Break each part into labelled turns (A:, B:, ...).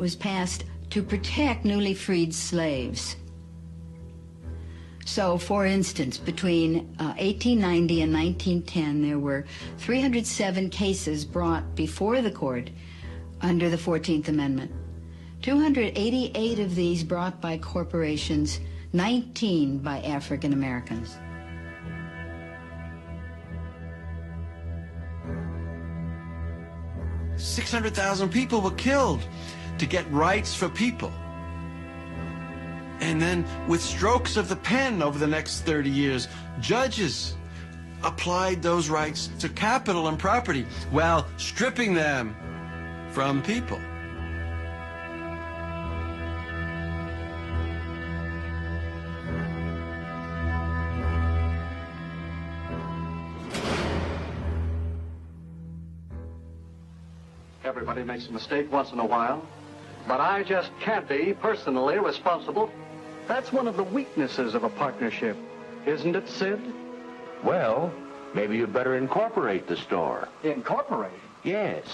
A: was passed to protect newly freed slaves. So, for instance, between 1890 and 1910, there were 307 cases brought before the court under the 14th Amendment. 288 of these brought by corporations, 19 by African Americans.
B: $600,000 people were killed to get rights for people. And then with strokes of the pen over the next 30 years, judges applied those rights to capital and property while stripping them from people.
C: Everybody makes a mistake once in a while, but I just can't be personally responsible. That's one of the weaknesses of a partnership, isn't it, Sid?
D: Well, maybe you'd better incorporate the store.
C: Incorporate?
D: Yes.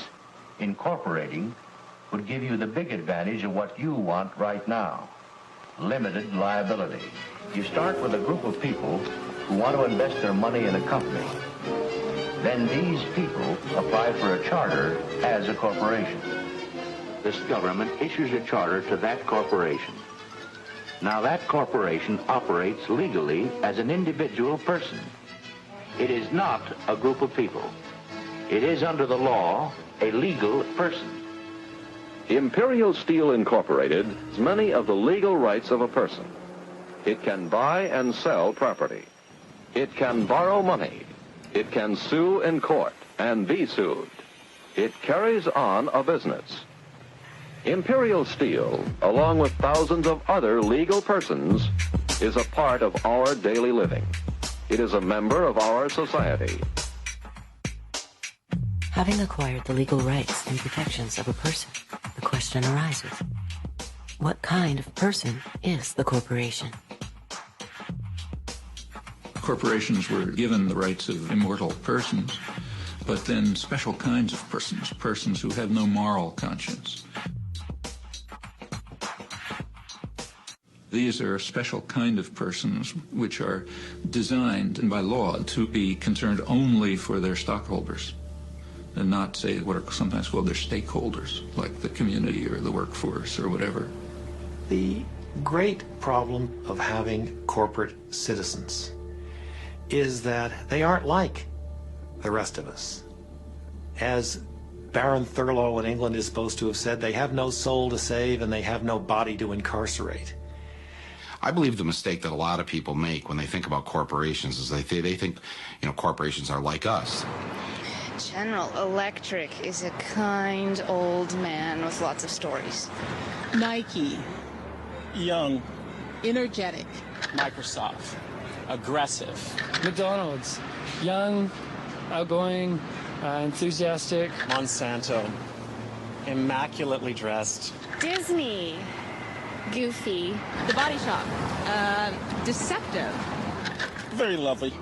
D: Incorporating would give you the big advantage of what you want right now. Limited liability. You start with a group of people who want to invest their money in a company. Then these people apply for a charter as a corporation. This government issues a charter to that corporation. Now that corporation operates legally as an individual person. It is not a group of people. It is under the law a legal person.
E: Imperial Steel Incorporated has many of the legal rights of a person. It can buy and sell property. It can borrow money. It can sue in court and be sued. It carries on a business. Imperial Steel, along with thousands of other legal persons, is a part of our daily living. It is a member of our society.
F: Having acquired the legal rights and protections of a person, the question arises, what kind of person is the corporation?
G: Corporations were given the rights of immortal persons, but then special kinds of persons, persons who have no moral conscience. These are a special kind of persons which are designed by law to be concerned only for their stockholders and not, say, what are sometimes called their stakeholders, like the community or the workforce or whatever.
H: The great problem of having corporate citizens is that they aren't like the rest of us. As Baron Thurlow in England is supposed to have said, they have no soul to save and they have no body to incarcerate.
I: I believe the mistake that a lot of people make when they think about corporations is they think, you know, corporations are like us.
J: General Electric is a kind old man with lots of stories.
K: Nike, young, energetic. Microsoft, aggressive.
L: McDonald's, young, outgoing, enthusiastic.
K: Monsanto, immaculately dressed.
J: Disney, goofy.
M: The Body Shop, deceptive.
K: Very lovely.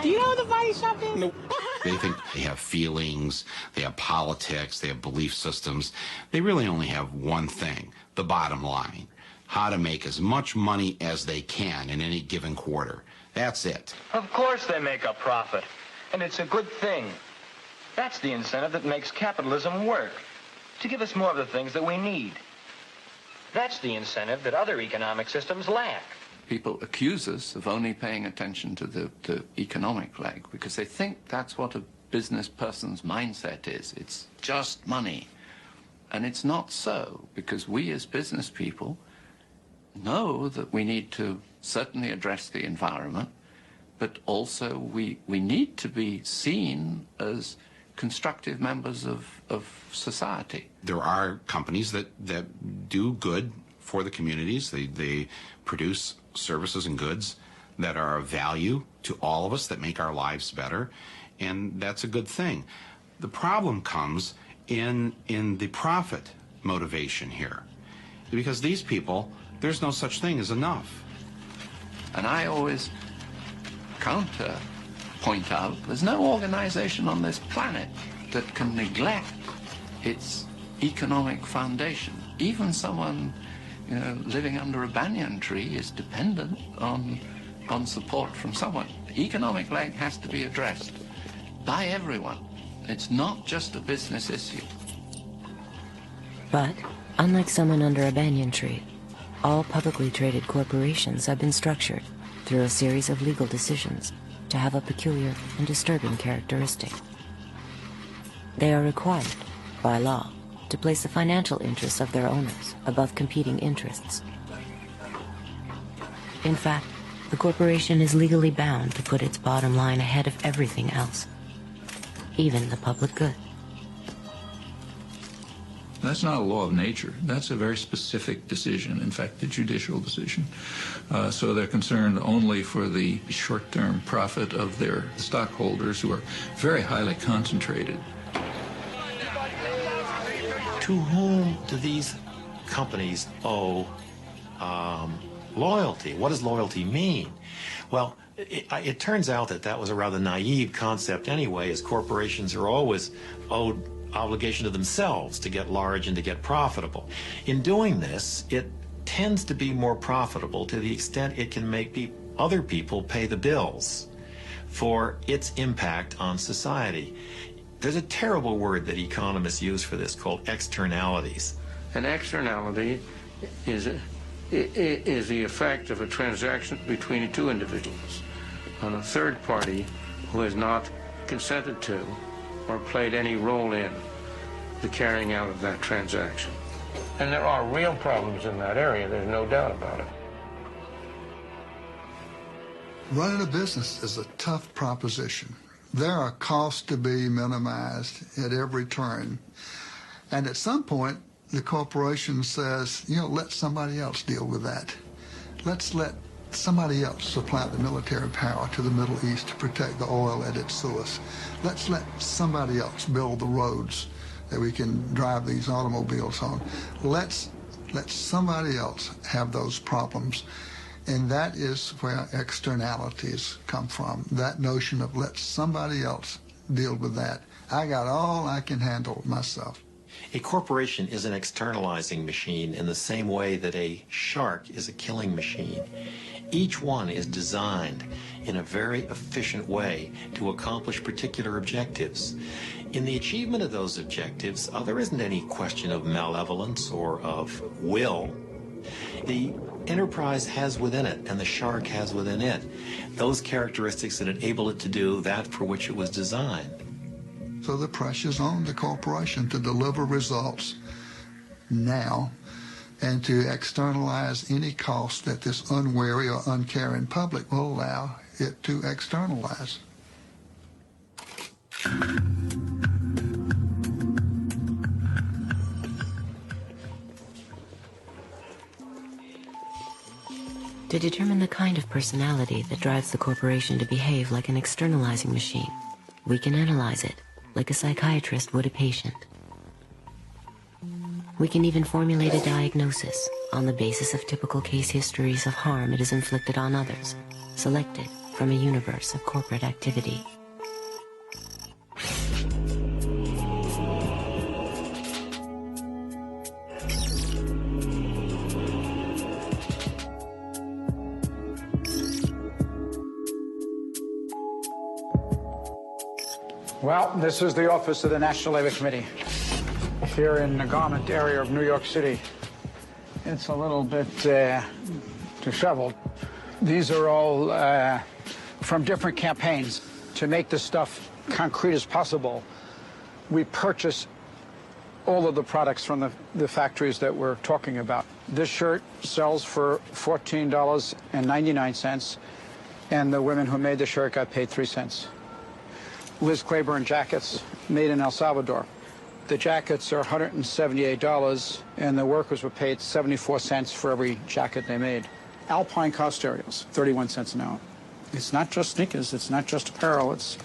K: Do you know what the Body Shop is? Nope.
I: They think they have feelings, they have politics, they have belief systems. They really only have one thing, the bottom line. How to make as much money as they can in any given quarter. That's it.
N: Of course they make a profit, and it's a good thing. That's the incentive that makes capitalism work, to give us more of the things that we need. That's the incentive that other economic systems lack.
G: People accuse us of only paying attention to the economic leg because they think that's what a business person's mindset is. It's just money. And it's not so, because we as business people know that we need to certainly address the environment, but also we need to be seen as constructive members of society.
I: There are companies that do good for the communities. They produce services and goods that are of value to all of us, that make our lives better, and that's a good thing. The problem comes in the profit motivation here, because these people, there's no such thing as enough.
G: And I always point out there's no organization on this planet that can neglect its economic foundation. Even someone, living under a banyan tree is dependent on support from someone. The economic leg has to be addressed by everyone. It's not just a business issue.
F: But, unlike someone under a banyan tree, all publicly traded corporations have been structured through a series of legal decisions to have a peculiar and disturbing characteristic. They are required, by law, to place the financial interests of their owners above competing interests. In fact, the corporation is legally bound to put its bottom line ahead of everything else, even the public good.
O: That's not a law of nature. That's a very specific decision, in fact, the judicial decision. So they're concerned only for the short-term profit of their stockholders, who are very highly concentrated.
H: To whom do these companies owe loyalty? What does loyalty mean? Well, it turns out that was a rather naive concept anyway, as corporations are always owed obligation to themselves to get large and to get profitable. In doing this, it tends to be more profitable to the extent it can make other people pay the bills for its impact on society. There's a terrible word that economists use for this called externalities.
P: An externality is the effect of a transaction between two individuals on a third party who has not consented to or played any role in the carrying out of that transaction. And there are real problems in that area, there's no doubt about it.
Q: Running a business is a tough proposition. There are costs to be minimized at every turn. And at some point, the corporation says, let somebody else deal with that. Let's let somebody else supply the military power to the Middle East to protect the oil at its source. Let's let somebody else build the roads that we can drive these automobiles on. Let's let somebody else have those problems. And that is where externalities come from, that notion of let somebody else deal with that. I got all I can handle myself.
H: A corporation is an externalizing machine in the same way that a shark is a killing machine. Each one is designed in a very efficient way to accomplish particular objectives. In the achievement of those objectives, there isn't any question of malevolence or of will. The enterprise has within it, and the shark has within it, those characteristics that enable it to do that for which it was designed.
Q: So the pressure's on the corporation to deliver results now and to externalize any cost that this unwary or uncaring public will allow it to externalize.
F: To determine the kind of personality that drives the corporation to behave like an externalizing machine, we can analyze it like a psychiatrist would a patient. We can even formulate a diagnosis on the basis of typical case histories of harm it has inflicted on others, selected from a universe of corporate activity.
R: Well, this is the office of the National Labor Committee here in the garment area of New York City. It's a little bit disheveled. These are all from different campaigns. To make this stuff concrete as possible, we purchase all of the products from the factories that we're talking about. This shirt sells for $14.99, and the women who made the shirt got paid 3 cents. Liz Claiborne jackets made in El Salvador. The jackets are $178, and the workers were paid 74 cents for every jacket they made. Alpine car stereos, 31 cents an hour. It's not just sneakers, it's not just apparel, it's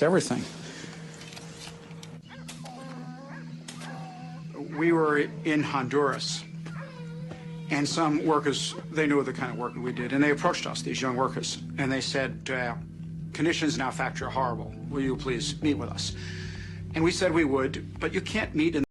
R: everything. We were in Honduras, and some workers, they knew the kind of work we did, and they approached us, these young workers, and they said, conditions in our factory are horrible. Will you please meet with us? And we said we would, but you can't meet in